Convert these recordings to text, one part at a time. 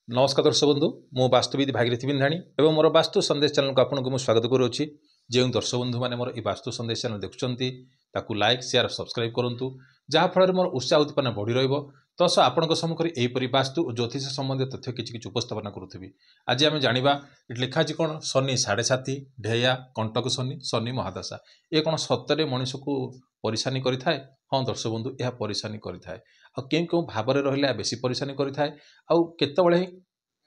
नमस्कार दर्शक बंधु मो वास्तुविद भागीरथी बिंधाणी एवं मोर वास्तु संदेश चैनल को आपको स्वागत करुच्ची। जो दर्शक बंधु मैंने मोर वास्तु संदेश चैनल देखुं लाइक शेयर सब्सक्राइब करूँ जहाँफल मोर उत्साह उत्पन्न बढ़ी रस आपण सम्मुखें यहीपरि वास्तु और ज्योतिष संबंधी तथ्य किसी उपस्थापन करुवी। आज आम जाना लिखा कौन शनि 7.5 ढेया कंटक शनि शनि महादशा ये कौन सतरे मनीष को परेशानी करें। हाँ दर्शक बंधु यह परेशानी करें क्यों भाव में रहा बेसी परेशानी करें आते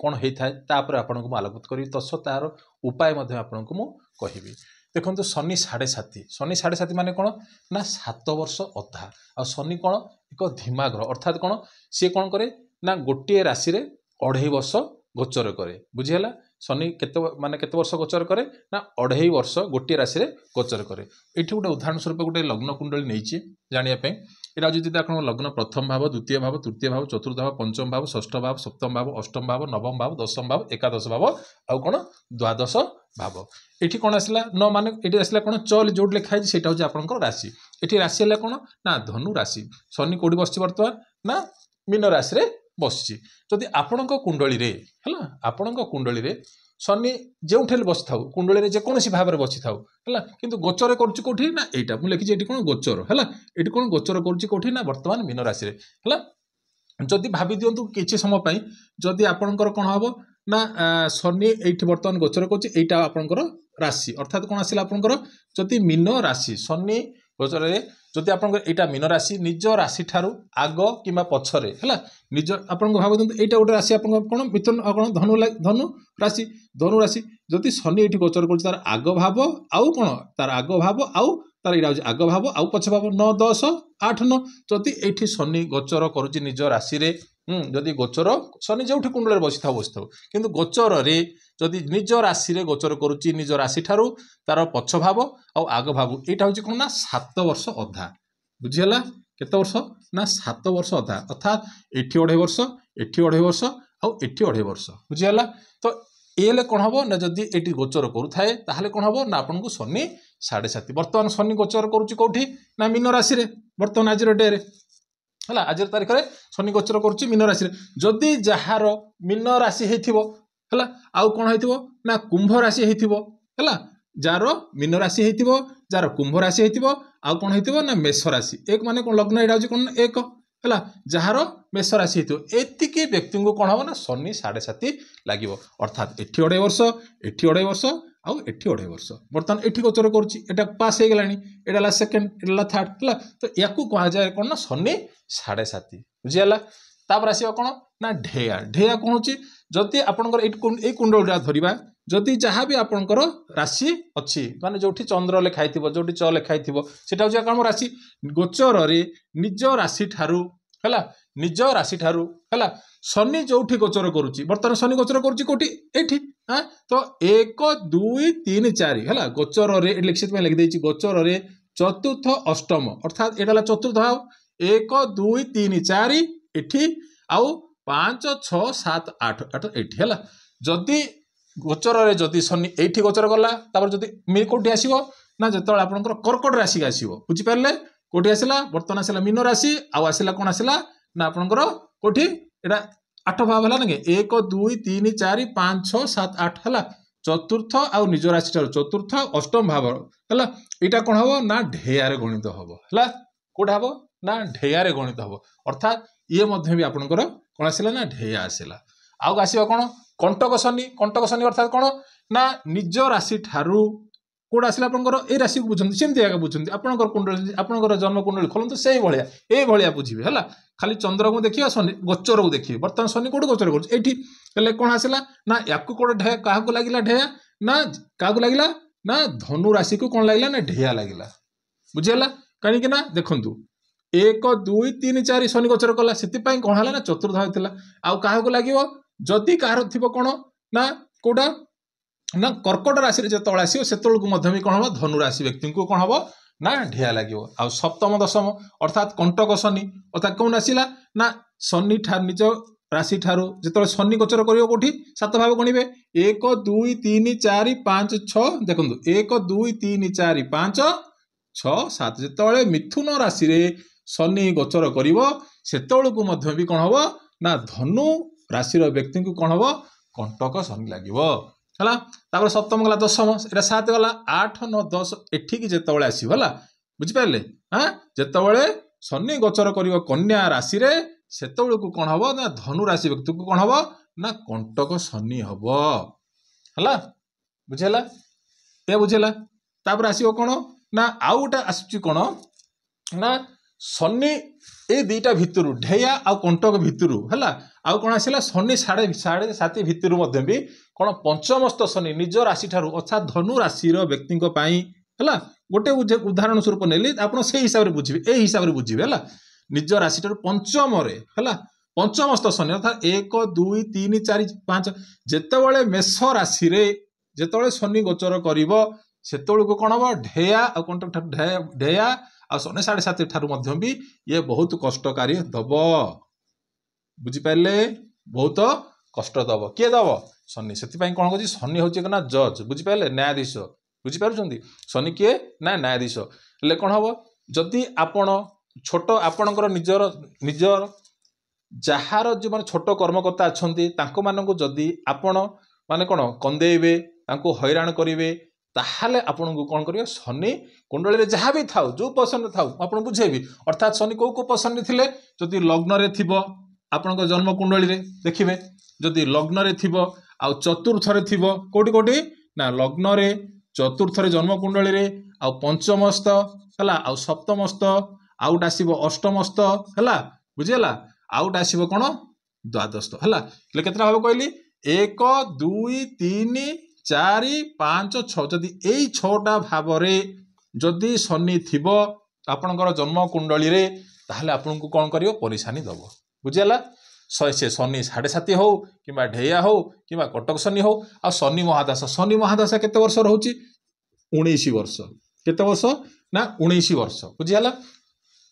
कौन होता है आपको आलोकित करी तस तार उपाय आपको कहि। देखो शनि 7.5 शनि 7.5 माने कौन ना 7 वर्ष अधा आ शनि कौन एक धीमा ग्रह अर्थात कौन सी कौन करे ना गोटे राशि रे 2.5 वर्ष गोचर करे। बुझीगला शनि माने केते वर्ष गोचर करे ना 2.5 वर्ष गोटे राशि रे गोचर करे। ये गोटे उदाहरण स्वरूप गोटे लग्न कुंडली नहीं जानापी यहाँ जी आप लग्न प्रथम भाव द्वितीय भाव तृतीय भाव चतुर्थ भाव पंचम भाव षष्ठ भाव सप्तम भाव अष्टम भाव नवम भाव दशम भाव एकादश भाव आउ कौन द्वादश भाव ये कौन आसला न माने ये आसला कौन चल जो लिखाई से हूँ आपंकर राशि। ये राशि है कौन ना धनु राशि शनि कौटी बस बर्तमान ना मीन राशि रे बसी। जदि आपण कुंडली रे है आपण कुंडली रे शनि जो बसी था कुंडली जेकोसी भाव में बसी था किंतु गोचर करोटी ना यहाँ मुझे लिखी कौन गोचर है ये कौन गोचर करोटी ना बर्तमान मीन राशि है। जदि भावी दिंतु किसी समय जदि आपणकर कौन हम ना शनि ये बर्तमान गोचर कर राशि अर्थात कौन आसला आपंकर जदि मीन राशि शनि गोचर जदि आप मीन राशि निज राशि ठारू आग कि पछरे है निज आप भाव दिखाते यहाँ गोटे राशि आप कौन मिथुन कौन धनु राशि जदि शनि ये गोचर कर तार आग भाव आउ कौन तार आग भाव आउ तार यहाँ आग भाव आउ पछ भाव 9 10 8 9 जदि ये शनि गोचर करुच्ची निज राशि रे जदि गोचर शनि जो कुंडल बसी था किंतु गोचर रे जदि निज राशि रे गोचर करुच्ची निज राशि ठारू तार पछ भाव आउ आग भाव यहाँ हूँ कौन ना 7 वर्ष अधा। बुझीगला केते वर्ष ना 7 वर्ष अधा अर्थात एठी 2.5 वर्ष एठी 2.5 वर्ष आउ एठी 2.5 वर्ष। बुझीगला तो ये कौन हम ना जदि ये गोचर करुए ताहले कौन हम ना आपको शनि 7.5 बर्तमान शनि गोचर करोटी ना मीन राशि रे बर्तमान आज डे है आज तारीख में शनि गोचर करुच्ची मीन राशि जदि जार मीन राशि है आउ कौन हो ना कुंभ राशि है जार मीन राशि हो जार कुंभ राशि हो आउ कौन हो ना मेष राशि एक माने कौन लग्न यहाँ हूँ कौन एक है जार मेष राशि होती व्यक्ति को कौन हम ना शनि 7.5 लगे अर्थात एठी 2.5 वर्ष एठी 2.5 वर्ष आउ एठी 2.5 वर्ष बर्तमान एठी गोचर करुच्ची पास हो गलानी एटा सेकेंड एटा थर्ड है तो या कह जाए कौन ना शनि 7.5। बुझीगला तापर आस कौन ना ढेया ढेया कौन हो जदि आपंकर कुंडल धरवा जदि जहाँ भी आपंकर राशि अच्छी माने जो चंद्र लिखाई जो च लिखाई से कौन राशि गोचर रे निज राशि ठारू है निज राशि ठारू है शनि जो गोचर करुच्ची बर्तमान शनि गोचर करुच्ची कौटी एठी हाँ तो 1 2 3 4 है गोचर रे लिखित लिखिदे गोचर रे चतुर्थ अष्टम अर्थात यहाँ चतुर्थ भाव 1 2 3 4 एठी आउ 5 6 7 8 8 एठी है जदि गोचर रे जदि शनि एठी गोचर गला जदि कौटी आसो ना जो आपंकर कर्कट राशि आसो बुझिपारे कौटी आसला बर्तमान आसला मीन राशि आउ आसला कौन आसला ना आपंकर कौटी एटा 8 भाव है ना 1 2 3 4 5 6 7 8 है चतुर्थ आउ निज राशि ठार चतुर्थ अष्टम भाव है यहाँ कौन हम ना ढेयारे गणित हम है कौटा हम ना ढेयारे गणित हम अर्थात ये भी आपंकर कौन आसला ना ढेया आसला आउ आसवा कौन कंटक शनि अर्थात कौन ना निज राशि ठारू कौटा आसला आपंकर ये राशि को बुझे सेमती आगे बुझे आपंकर कुंडली आपंकर जन्म कुंडली खोलते से भाया बुझे है खाली चंद्र को देखिए शनि गोचर को देखिए बर्तमान शनि कौट गोचर कर कौन आसला ना या कौटे क्या लगे ढेया ना क्या लगे ना धनु राशि को कौन लगे ना ढेया लगे। बुझीगला कहीं ना देखु 1 2 3 4 शनि गोचर कला से कौन है ना चतुर्थ होता आउ क्या लगे जदि कह कौन ना कौटा ना कर्कट राशि जो आसो से भी कौन हम धनु राशि व्यक्ति को कौन हम ना ढेया लगे आउ सप्तम दशम अर्थात कंटक शनि अर्थात कौन आसला ना शनि निज राशि ठारू जो शनि गोचर करोटी 7 भाव गणवे 1 2 3 4 5 6 देखो 1 2 3 4 5 6 7 जो मिथुन राशि रे शनि गोचर कर भी कौन हम ना धनु राशि व्यक्ति को कौन हम कंटक शनि लगे है। सप्तम गला दशम एटा 7 गला 8 9 10 एठिकी जेतबेले आसीबो हला बुझिपारे हाँ जेतबेले शनि गोचर करिवो कन्या राशि रे सेतबेले को कौन हम ना धनु राशि व्यक्ति को कौन हम ना कंटक शनि हम हला बुझेला ये बुझेला तापर आसीबो कौन ना आउ गोटे आसुची कौन ना शनि ए दुईटा भितर ढेया आ कंटक भितर है आउ कौन आसला शनि 7.5 भितर भी कौन पंचमस्त शनि निज राशि ठारू अर्थात धनु राशि व्यक्ति है गोटे उदाहरण स्वरूप नेली आप से हिसाब से बुझे ए हिसाब से बुझे है निज राशि ठारू पंचम है पंचमस्त शनि अर्थात 1 2 3 4 5 जेतबेले मेष राशि रे जेतबेले शनि गोचर करिवो सेतबेले कौन हम ढेया आ कंटक ढेया आ शनि 7.5 ठारू भी ये बहुत कष्टकारी दब बुझिपारे बहुत कष्ट दब किए दब शनि से कौन कह शनि हूँ ना जज बुझिपारे न्यायाधीश बुझिपार शनि किए ना न्यायाधीश हेल्ले कौन हम जदि आपण छोट आपणकर निजर निजर जार जो मैंने छोट कर्मकर्ता अच्छा मानक जदि आपण माने कौन कंदेबे हैरान करेंगे ताहले आपन को कौन करियो शनि कुंडली रे जहाँ भी थाउ जो पसंद थाउ आपन बुझेबी अर्थात शनि को पसंद थिले जदि लग्न रे थिबो आपन को जन्म कुंडली रे देखिबे जदि लग्न रे थिबो आ चतुर्थ रे थिबो कोटी कोटी ना लग्न रे चतुर्थ रे जन्म कुंडली रे आ पंचमस्त हला आ सप्तमस्त आउट आसीबो अष्टमस्त हला बुझिला आउट आसीबो कोन द्वादशस्त हला ले केतना भाबो कहली 1 2 3 4 5 6 जदि यही 6टा भाव जदि शनि थिबो आपणकर जन्म कुंडली रे ताहले आपन को कौन करियो परेशानी दब बुझिला से शनि 7.5 हो कि ढेया हो कि कटक शनि हो आ शनि महादशा केते वर्ष रहउची 19 वर्ष केते वर्ष ना 19 वर्ष बुझिला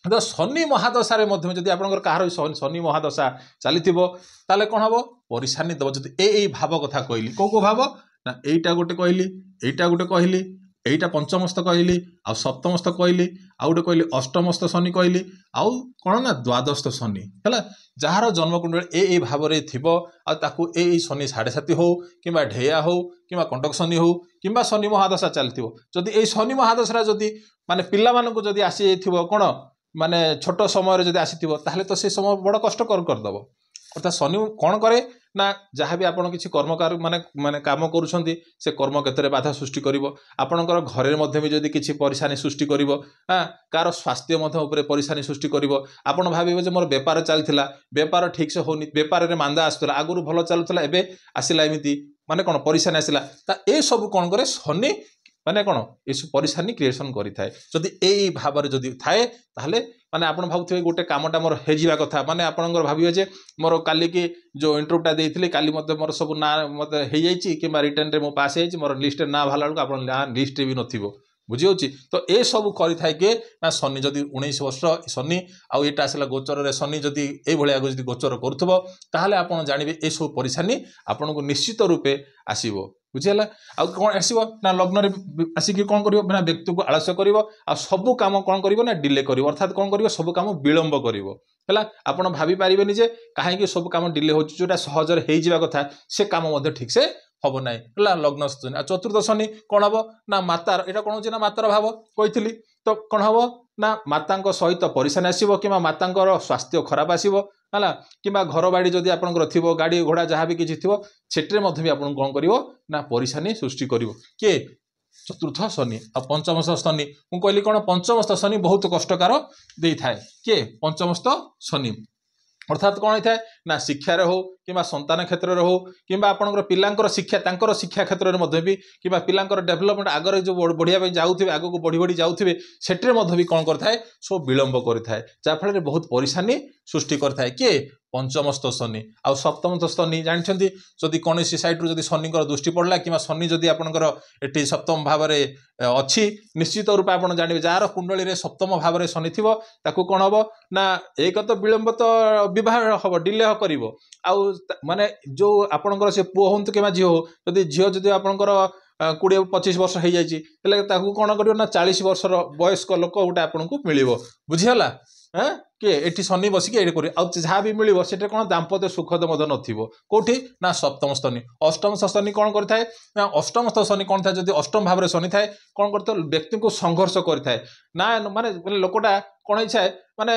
तो शनि महादशा रे मध्य जदि आपनकर कहार शनि महादशा चली ताले कौन हम परेशानी दब जदि ए भाव कथा कहली को भाव ना एटा गोटे कहली एटा गोटे कहली एटा पंचमस्त कहली आ सप्तमस्त कहली आ गोटे कहली अष्टमस्त शनि कहली आउ कौन ना द्वादशस्त शनि है जार जन्मकुंडल ए भाव रे थिबो आ ताकू ए शनि 7.5 हो कि ढेया हो कि कंटक शनि हो कि शनि महादशा चलती जदि ए शनि महादशा जदि माने पिला मानकु जदि आसी जाइथिबो कोन माने छोट समय जदि आसीथिबो ताहले तो से समय बड़ कष्ट करदब अर्थात शनि कौन करे ना जहाँ भी आपन किसी कर्मकार माने माने काम करुछंती से कर्म क्षेत्र में बाधा सृष्टि करिवो आपनकर घरे मध्य भी जदि किसी परेशानी सृष्टि करिवो हाँ कार स्वास्थ्य मध्य उपरे परेशानी सृष्टि करिवो आपन भाबिबे जे मोर व्यापार चलथिला व्यापार ठीक से होनी व्यापार रे मांदा आसुला आगुरु भलो चलुथिला एबे आसिला एमिति माने कोन परेशानी आसिला ता ए सब कोन करे शनि माने कोन ए सब परेशानी क्रिएशन करि थाए जदि ए भाव रे जदि थाए ताहले माने आपण भाबुथिबे गोटे कामटा मोर हे जिवा कथा माने आपनकर भाबिबे जे मोर काली की जो इंटरव्यूटा देइथिले काली मते मोर सब ना मते हे जाइछि कि रिटर्न रे मो पास हे मोर लिस्ट ना भाला को आपण लिस्ट भी नथिबो बुझी होची तो ए सब करि थाए के ना शनि जदि 19 वर्ष शनि आउ एटा आसला गोचर रे शनि जदि ए भलिया जदि गोचर करथबो ताहले आपण जानिबे ए सब परेशानी आपण को निश्चित रूपे आसीबो बुझेला आ कौन आसो ना लग्न रे आसिक कौन कर व्यक्ति को आलस्य कर सब कम कौन कर ना डिले कर अर्थात कौन कर सब कम विलंब कर आपड़ भाभी पारे जे कहीं सब कम डिले हो जोटा सहजरे हो जावा कथा से कम ठीक से हम ना लग्न चतुर्थ शनि कौन हम ना मातार यहाँ कौन हो मातार भाव कही तो कौन हम ना माता सहित परेशानी आसो कि माता स्वास्थ्य खराब आसो है कि घर बाड़ी जदि आपंकर थी गाड़ी घोड़ा जहाँ भी किसी थी सेट्रे भी आप कौन कर ना परेशानी सृष्टि कर किए चतुर्थ शनि आ पंचमस्त शनि मुझे कहली कौन पंचमस्त शनि बहुत कष्टकार दे थाए किए पंचमस्त शनि अर्थात कौन होता है ना शिक्षार हो कि संतान क्षेत्र में हो कि पिलांकर शिक्षा शिक्षा क्षेत्र में भी कि पिलांकर डेभलपमेंट आगे जो बढ़िया जाऊे आग को बढ़ी बढ़ी जाऊे सेट्रे भी कौन करता सब विलंब करता जहाँफल बहुत परेशानी सृष्टि करता किए पंचमस्त शनि आ सप्तमस्त शनि जानते जदि कौन सैड्रु जदि शनि दृष्टि पड़ला कि शनि जदि आपंकर ये सप्तम भाव में अच्छी निश्चित रूप आप जानवे जार कुंडली रे सप्तम भाव में शनि थी ताकू कौन हम ना एक तो विलंब तो विवाह हम डिले कर माने जो आपंकर से पुओ हूँ कि झील हो जदि झील जदि आपंकर 20-25 वर्ष हो जाए कौन कर 40 वर्षर वयस्क लोक गोटे आपको मिल बुझीगला हाँ किए एठी शनि बसिक एठी करी आ जहाँ भी मिलिବ सेटा कोन दाम्पत्य सुखद मध्य नथिबो कोठी ना सप्तम शनि अष्टम शनि कोन करथाय ना अष्टम शनि कोन थाय जदि अष्टम भाव रे शनि थाय कोन करतो व्यक्ति को संघर्ष करथाय ना माने लोकटा कोन इच्छा माने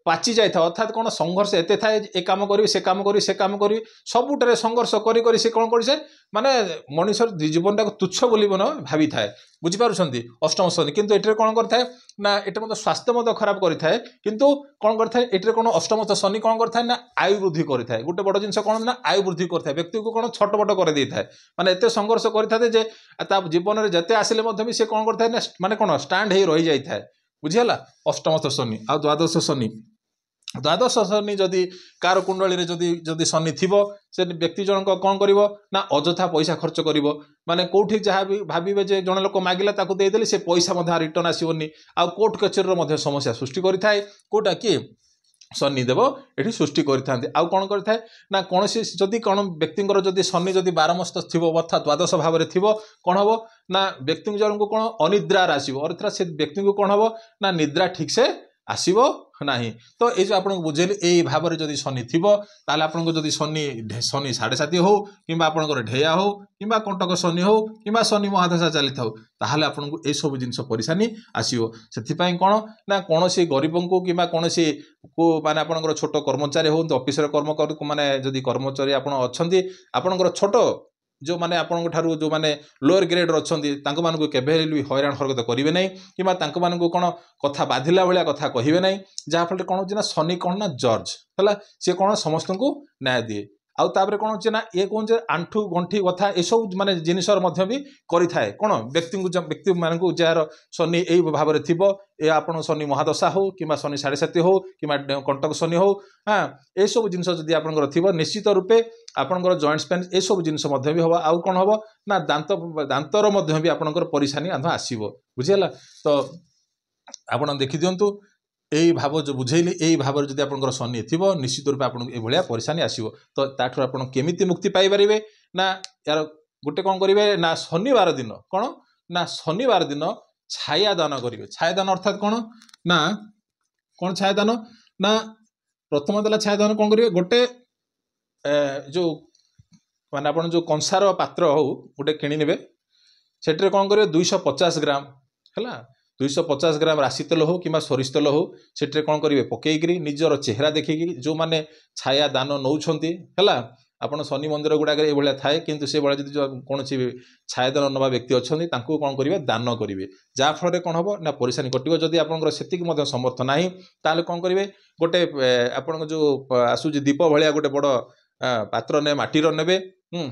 पाची जाय था अर्थात कोन संघर्ष एते थाय ए काम करी से काम करी से काम करी सबुटरे संघर्ष करी करी से कोन करी से माने मनुष्य जीवन को तुच्छ बोली बन भावी थाए बुझी पारुछंती अष्टम शनि किंतु एटरे कोन करथाय ना एटे मत स्वास्थ्य मत खराब करिथाय किंतु कोन करथाय एटरे कोन अष्टम शनि कोन करथाय ना आयु वृद्धि करिथाय गोटे बड़ जिंस कोन ना आयु वृद्धि करथाय व्यक्ति को कोन छटपट कर देथाय माने एते संघर्ष करिथाय जे ता जीवन रे जते आसिले मध्य भी से कोन करथाय ना माने कोन स्टैंड हे रहि जाय थाय बुझिला अष्टम शनि आ द्वादश शनि द्वादश शनि जदि कार कुंडली जदि जदि शनि थिबो से व्यक्ति जनक कौन करिवो ना अजथा पैसा खर्च करिवो माने कोठी जहाँ भी भाविबे जे जण लोक मागिला ताकू दे देली से पैसा मध्य रिटर्न आसीबोनी आ कोर्ट कचेरी मध्य समस्या सृष्टि करिथाय कोटा कि शनिदेव ये सृष्टि करते आउ कौन करता ना कौन जदि कौन व्यक्ति जदि शनि जदि बारमस्त थी अर्थात द्वादश भाव में थी कौन हम ना व्यक्ति जन को कौन अनिद्रार आसो अर्थात से व्यक्ति को कौन हम ना निद्रा ठीक से आसब नहीं तो ये जो आपको बुझेली यही भाव में जदि शनि थी ताल आपको जदि शनि शनि 7.5 हो कि आपंकर ढेया हो कि कंटक शनि हो कि शनि महादशा चली था ताहले आपको ये सब जिन परेशानी आसो से कौन ना कौन सी गरीब को कि कौन सी को माने आपंकर छोट कर्मचारी हो ऑफिस कर्म माने जदि कर्मचारी आपंकर छोट जो माने आपन ठारू जो माने लोअर ग्रेड अच्छी मानक केवे भी हैरान हरकत करेंगे ना कि मानक कौन कथा बाधिला भाया कथा कहे ना जहाँफल कौन होना शनि कौन ना जज है सी कौन समस्त को न्याय दिए आउ तापर कौन होना ये कौन आंठू गंठी कथा ये सब माने जिनसर भी करें कौन व्यक्ति मान जार शनि यही भाव में थी ये आपन शनि महादशा हो कि शनि 7.5 हो कि कंटक शनि हो हाँ ये सब जिन जदि आपंकर थी निश्चित रूपे आपंकर जॉइंट्स पेन ये सब जिन भी हम आउ कौन हम ना दांतर भी आपंकर परेशानी आसो बुझीगला तो आपड़ देखी दिंतु यही भाव जो बुझेली यही भाव में जब आप शनि थी निश्चित रूप आपको ये परेशानी आसो तो ताठू आप केमी मुक्ति पाइपर ना यार गोटे कौन करेंगे ना शनिवार दिन कौन ना शनिवार दिन छाया दान करेंगे छाया दान अर्थात कौन ना कौन छाया दान ना प्रथम देला छाया दान कौन करेंगे गोटे जो माने आप जो कंसार पात्र हो गोटे किणी ने से कौन करेंगे 250 ग्राम है 250 ग्राम राशि तेल हो कि सोरिष तेल हो से कौन करेंगे पकईकरी निजर चेहरा देखिकी जो मैंने छाया दान नौकरी है आपन शनि मंदिर गुड़ाक ये थाए कि से भाई जो कौन छाया दान नवा व्यक्ति अच्छा कौन करेंगे दान करेंगे जहाँफल कौन हम ना परेशानी कटो जदि आप समर्थ ना ताल कौन करेंगे गोटे आप जो आसूँ दीप भाया गोटे बड़ पात्र ने माटीर ने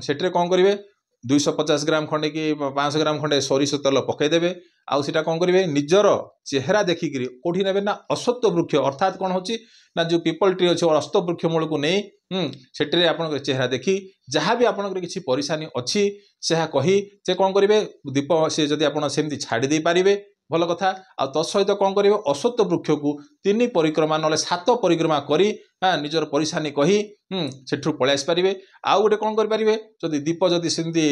से कौन करेंगे 250 ग्राम खंडे कि 500 ग्राम खंडे सोरिष तेल पकईदेवे आउ सीटा कौन करेंगे निजर चेहरा देखिकी कौटी ने ना अश्वत्थ वृक्ष अर्थात कौन होची ना जो पीपल ट्री अच्छे अश्वत्थ वृक्ष मूल को नहीं से आप चेहरा देखी जहाँ भी आपंकर किसी परेशानी अच्छी से कही से कौन करेंगे दीप से जब आप छाड़ी दे पारे भल कथा आ तत्सहित कौन करेंगे अश्वत्थ वृक्ष को 3 परिक्रमा ना 7 परिक्रमा करी निजर परेशानी कही सेठू पलि आसपारे आउ गोटे कौन करेंगे जदि दीप जदि सेमती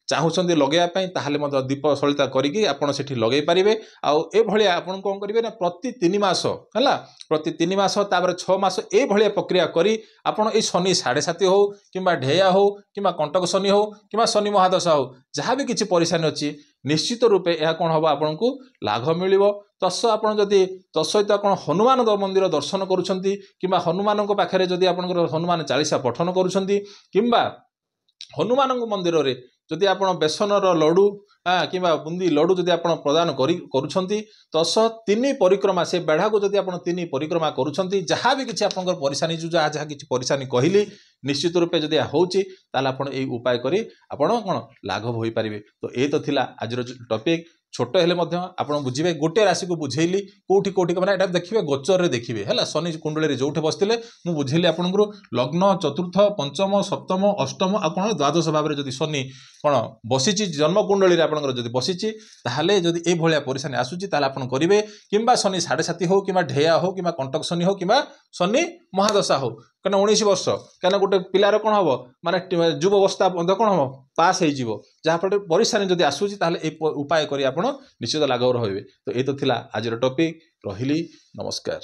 चाहूँगी लगेवाई ताहले दीप सलिता करके आपड़ से लगे पारे आउ आपन कौन करेंगे ना प्रति 3 मास है प्रति 3 मास तापर 6 मास ये प्रक्रिया करी आपड़ ये शनि 7.5 हो कि ढेया हो कि कंटक शनि हो कि शनि महादशा हो जहाँ भी किसी परेशानी अच्छी निश्चित रूपे यह कौन हम आपन को लाभ मिल तस् आप तत्सहित कौन हनुमान मंदिर दर्शन करुँच कि हनुमान पाखे जदि आप हनुमान चालीसा पठन करुँच कि हनुमान मंदिर रे जदि आप बेसनर लड्डू कि बुंदी लड्डू जदि आप प्रदान करुँच तस 3 परिक्रमा से बेढ़ा को जदि आप 3 परिक्रमा करुँच जहाँ भी किसी आप परेशानी जो जहाँ जहाँ किसी परेशानी कहली निश्चित रूपे जदि होची ताला आपण ए उपाय करी आपण कोन लाघव होई पारिबे तो ए तो थिला आजर टॉपिक छोट हेले मध्य आपण बुझिबे गोटे राशि को बुझेली कोठी कोठी माने एटा देखिबे गोचर रे देखिबे हला शनि कुंडली रे जोठे बसतिले मु बुझेली आपनकर लग्न चतुर्थ पंचम सप्तम अष्टम आ कोन द्वादश भाव रे जदि शनि कोन बसिची जन्म कुंडली रे आपनकर जदि बसिची ताहाले जदि ए भलिया परेशानी आसुची ताहाले आपण करिवे किंबा शनि 7.5 हो किंबा ढेया हो किंबा कंटक शनि हो किंबा शनि महादशा हो कना 19 वर्ष कना गोटे पिलार कोन हबो माने युव अवस्था बंध कोन हबो पास हे जीवो जहाँ फल परेशानी जदि आसुची ताहाले ए उपाय करी आपण निश्चित लाघव रहबे तो ए तो थिला आजर टॉपिक रहिली नमस्कार।